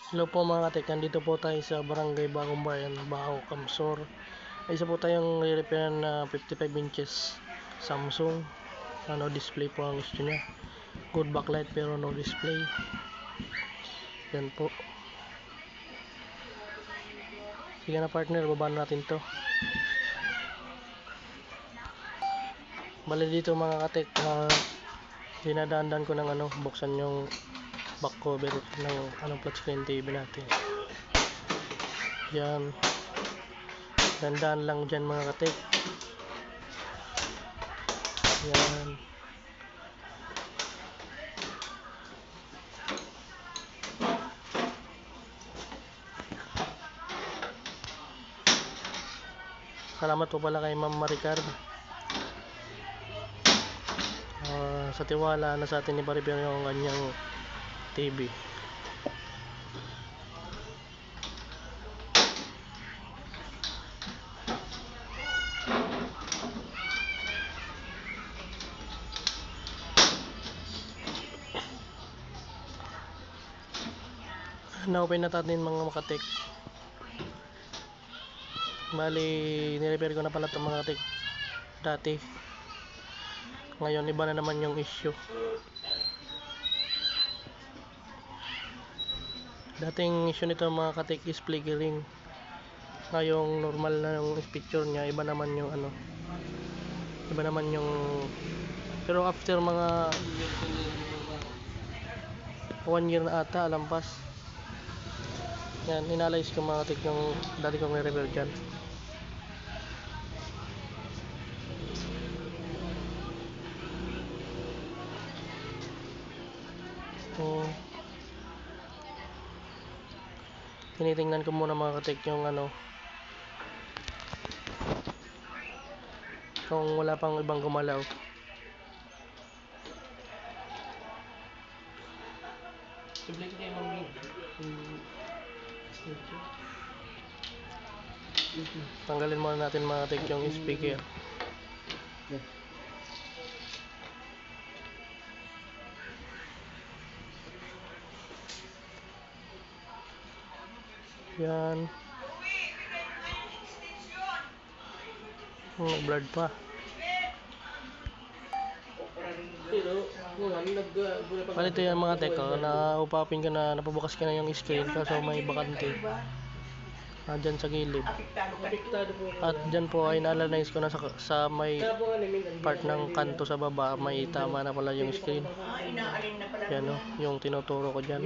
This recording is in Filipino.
Hello po mga katek, nandito po tayo sa Barangay Bagong Bayan, Baho, Kamsor. May isa po tayong re-repair na 55 inches Samsung. No display po ang gusto niya. Good backlight pero no display. Yan po. Sige na partner, babaan natin to. Bali dito mga katek, dinadaan ko ng buksan yung back cover ng flat screen TV natin. Yan. Dandaan lang dyan mga katek. Yan. Salamat po pala kay Ma'am Maricar sa tiwala na sa atin ipa-repair yung kanyang TV. Na-open na natin mga makatek. Bali, nirepair ko na pala itong mga katek dati. Ngayon, iba na naman yung issue. Dating issue nito mga katek is flickering. Ngayong normal na yung picture niya, iba naman yung iba naman yung, pero after mga 1 year na ata, alampas. Yan, inalayos ko mga katek yung dati kong nirepair dyan. Tinitingnan ko muna mga katek yung kung wala pang ibang gumalaw. Tanggalin muna natin mga katek yung speaker. Yan. Blurred pa. Bali ito yan mga teko, na-upapin ka na, napabukas ka na yung screen kaso may bakante dyan sa gilid. At dyan po ay na-alignize ko na sa may part ng kanto sa baba, may tama na pala yung screen. Yan yung tinuturo ko dyan.